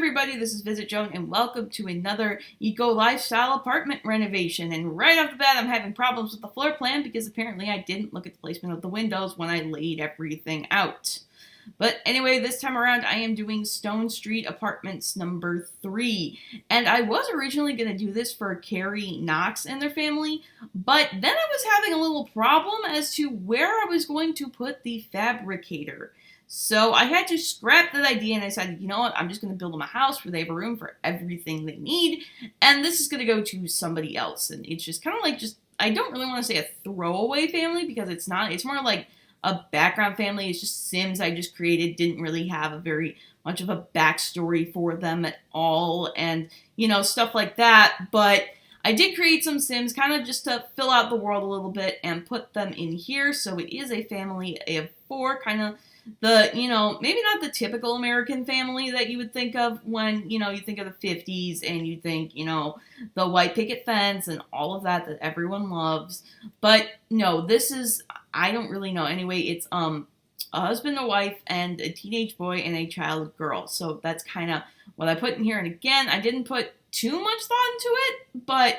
everybody, this is VisitJoan and welcome to another eco lifestyle apartment renovation. And right off the bat, I'm having problems with the floor plan because apparently I didn't look at the placement of the windows when I laid everything out. But anyway, this time around I am doing Stone Street Apartments number 3. And I was originally going to do this for Carrie Knox and their family, but then I was having a little problem as to where I was going to put the fabricator. So I had to scrap that idea and I decided, you know what, I'm just going to build them a house where they have a room for everything they need. And this is going to go to somebody else. And it's just kind of like I don't really want to say a throwaway family because it's not. It's more like a background family. It's just Sims I just created. Didn't really have a very much of a backstory for them at all. And, you know, stuff like that. But I did create some Sims kind of just to fill out the world a little bit and put them in here. So it is a family of 4, kind of the, you know, maybe not the typical American family that you would think of when, you know, you think of the 50s and you think, you know, the white picket fence and all of that everyone loves. But no, this is, I don't really know. Anyway, it's a husband, a wife, and a teenage boy and a child girl. So that's kind of what I put in here. And again, I didn't put too much thought into it, but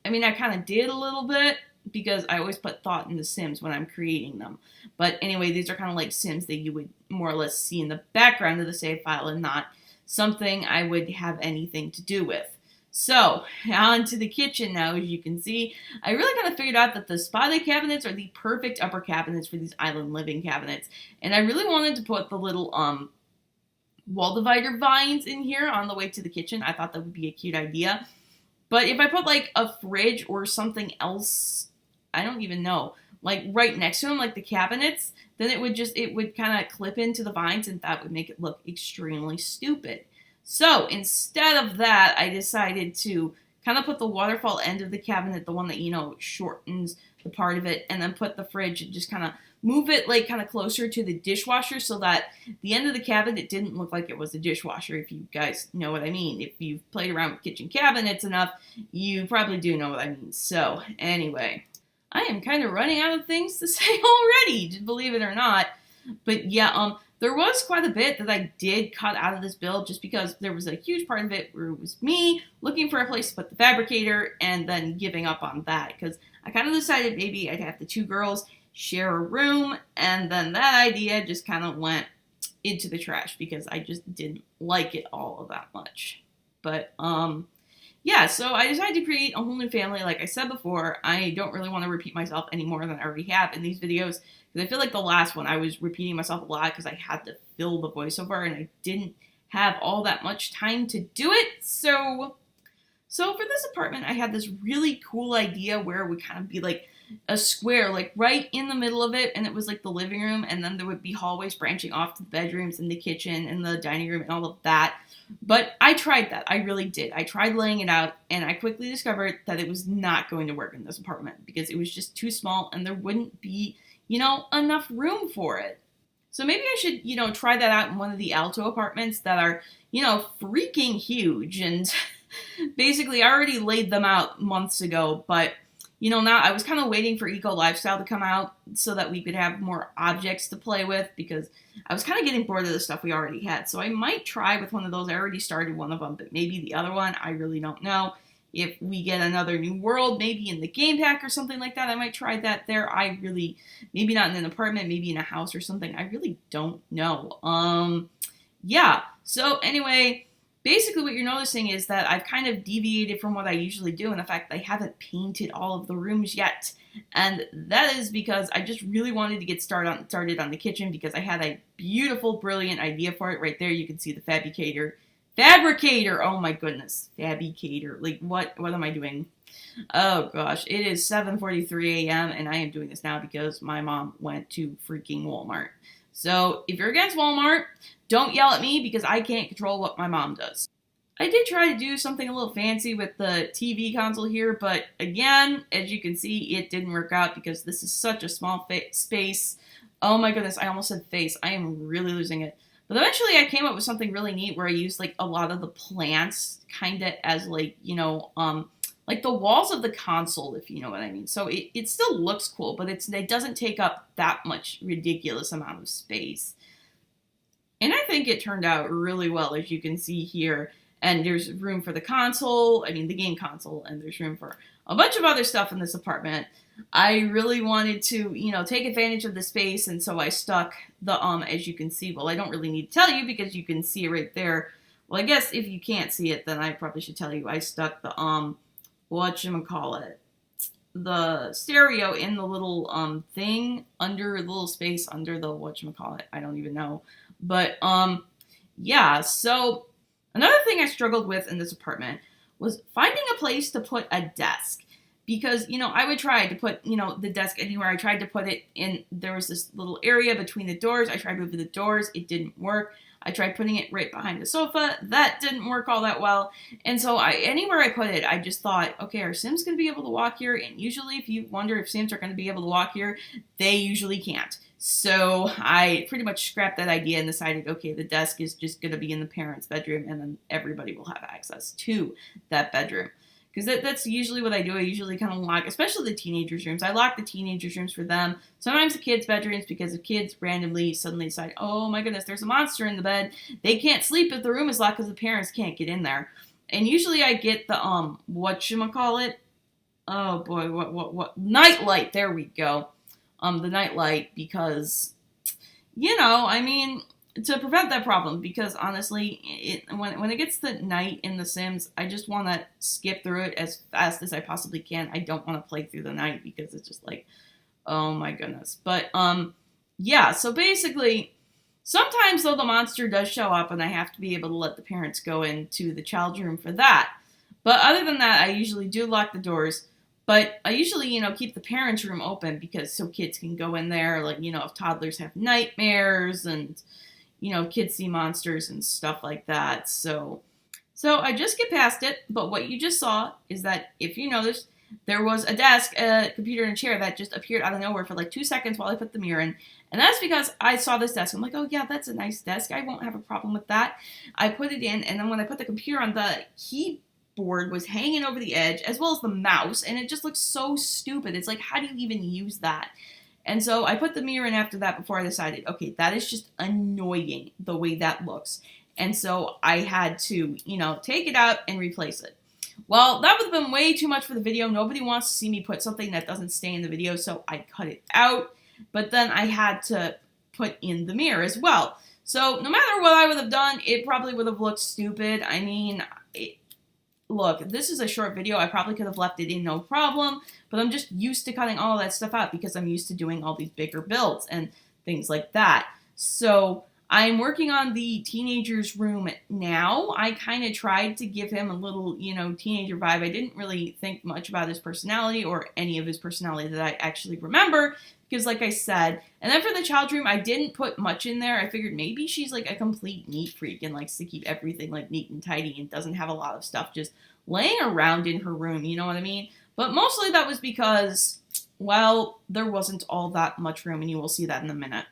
I mean, I kind of did a little bit, because I always put thought into Sims when I'm creating them. But anyway, these are kind of like Sims that you would more or less see in the background of the save file and not something I would have anything to do with. So, on to the kitchen now. As you can see, I really kind of figured out that the spotted cabinets are the perfect upper cabinets for these island living cabinets. And I really wanted to put the little wall divider vines in here on the way to the kitchen. I thought that would be a cute idea. But if I put like a fridge or something else, I don't even know, like right next to them, like the cabinets, then it would kind of clip into the vines and that would make it look extremely stupid. So instead of that, I decided to kind of put the waterfall end of the cabinet, the one that, you know, shortens the part of it, and then put the fridge and just kind of move it like kind of closer to the dishwasher so that the end of the cabinet didn't look like it was a dishwasher, if you guys know what I mean. If you've played around with kitchen cabinets enough, you probably do know what I mean. So anyway, I am kind of running out of things to say already, believe it or not. But yeah, there was quite a bit that I did cut out of this build just because there was a huge part of it where it was me looking for a place to put the fabricator and then giving up on that. Because I kind of decided maybe I'd have the 2 girls share a room, and then that idea just kind of went into the trash because I just didn't like it all that much. But, yeah, so I decided to create a whole new family. Like I said before, I don't really want to repeat myself any more than I already have in these videos, because I feel like the last one I was repeating myself a lot because I had to fill the voiceover and I didn't have all that much time to do it. So for this apartment, I had this really cool idea where it would kind of be like a square, like right in the middle of it, and it was like the living room, and then there would be hallways branching off to the bedrooms and the kitchen and the dining room and all of that. But I tried that. I really did. I tried laying it out, and I quickly discovered that it was not going to work in this apartment because it was just too small and there wouldn't be, you know, enough room for it. So maybe I should, you know, try that out in one of the Alto apartments that are, you know, freaking huge. And basically I already laid them out months ago, but you know, now I was kind of waiting for Eco Lifestyle to come out so that we could have more objects to play with because I was kind of getting bored of the stuff we already had. So I might try with one of those. I already started one of them, but maybe the other one, I really don't know. If we get another new world, maybe in the game pack or something like that, I might try that there. Maybe not in an apartment, maybe in a house or something. I really don't know. Yeah. So anyway, basically what you're noticing is that I've kind of deviated from what I usually do, and the fact that I haven't painted all of the rooms yet. And that is because I just really wanted to get started on the kitchen because I had a beautiful, brilliant idea for it. Right there, you can see the fabricator, oh my goodness, fabricator, like what am I doing? Oh gosh, it is 7:43 a.m. and I am doing this now because my mom went to freaking Walmart. So if you're against Walmart, don't yell at me because I can't control what my mom does. I did try to do something a little fancy with the TV console here, but again, as you can see, it didn't work out because this is such a small space. Oh my goodness, I almost said face. I am really losing it. But eventually I came up with something really neat where I used like a lot of the plants kind of as like, you know, like the walls of the console, if you know what I mean. So it still looks cool, but it doesn't take up that much ridiculous amount of space. And I think it turned out really well, as you can see here. And there's room for the console, I mean the game console, and there's room for a bunch of other stuff in this apartment. I really wanted to, take advantage of the space, and so I stuck the, as you can see, well, I don't really need to tell you because you can see it right there. Well, I guess if you can't see it, then I probably should tell you. I stuck the, whatchamacallit, the stereo in the little, thing under the little space under the, whatchamacallit, I don't even know. But, yeah, so another thing I struggled with in this apartment was finding a place to put a desk. Because, I would try to put, the desk anywhere. I tried to put it in, there was this little area between the doors. I tried moving the doors. It didn't work. I tried putting it right behind the sofa. That didn't work all that well. And so anywhere I put it, I just thought, okay, are Sims going to be able to walk here? And usually if you wonder if Sims are going to be able to walk here, they usually can't. So I pretty much scrapped that idea and decided, okay, the desk is just going to be in the parents' bedroom, and then everybody will have access to that bedroom. Because that's usually what I do. I usually kind of lock, especially the teenagers' rooms. I lock the teenagers' rooms for them. Sometimes the kids' bedrooms, because if kids randomly suddenly decide, oh my goodness, there's a monster in the bed, they can't sleep if the room is locked because the parents can't get in there. And usually I get the, whatchamacallit? Oh boy, what? Nightlight, there we go. The nightlight, because, I mean, to prevent that problem, because honestly, when it gets to night in The Sims, I just want to skip through it as fast as I possibly can. I don't want to play through the night because it's just like, oh my goodness. But, yeah, so basically, sometimes though the monster does show up and I have to be able to let the parents go into the child's room for that. But other than that, I usually do lock the doors. But I usually, keep the parents' room open because so kids can go in there, like, if toddlers have nightmares and, kids see monsters and stuff like that. So I just get past it. But what you just saw is that, if you noticed, there was a desk, a computer, and a chair that just appeared out of nowhere for like 2 seconds while I put the mirror in. And that's because I saw this desk. I'm like, oh yeah, that's a nice desk. I won't have a problem with that. I put it in, and then when I put the computer on, the keyboard was hanging over the edge, as well as the mouse, and it just looks so stupid. It's like, how do you even use that? And so I put the mirror in after that before I decided, okay, that is just annoying the way that looks. And so I had to, take it out and replace it. Well, that would have been way too much for the video. Nobody wants to see me put something that doesn't stay in the video, so I cut it out. But then I had to put in the mirror as well. So no matter what I would have done, it probably would have looked stupid. I mean, look, this is a short video. I probably could have left it in, no problem. But I'm just used to cutting all that stuff out because I'm used to doing all these bigger builds and things like that. So I'm working on the teenager's room now. I kind of tried to give him a little, teenager vibe. I didn't really think much about his personality or any of his personality that I actually remember because, like I said, and then for the child's room, I didn't put much in there. I figured maybe she's like a complete neat freak and likes to keep everything like neat and tidy and doesn't have a lot of stuff just laying around in her room, you know what I mean? But mostly that was because, well, there wasn't all that much room, and you will see that in a minute.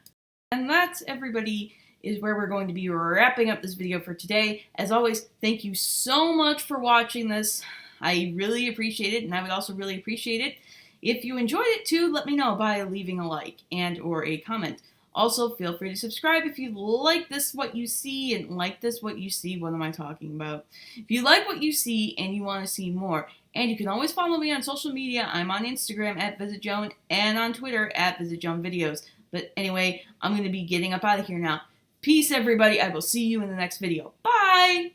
And that's, everybody, is where we're going to be wrapping up this video for today. As always, thank you so much for watching this. I really appreciate it, and I would also really appreciate it if you enjoyed it too. Let me know by leaving a like and or a comment. Also, feel free to subscribe if you like this, what you see, and like this, what you see. What am I talking about? If you like what you see and you want to see more, and you can always follow me on social media. I'm on Instagram at VisitJoan and on Twitter at VisitJoanVideos. But anyway, I'm going to be getting up out of here now. Peace, everybody. I will see you in the next video. Bye!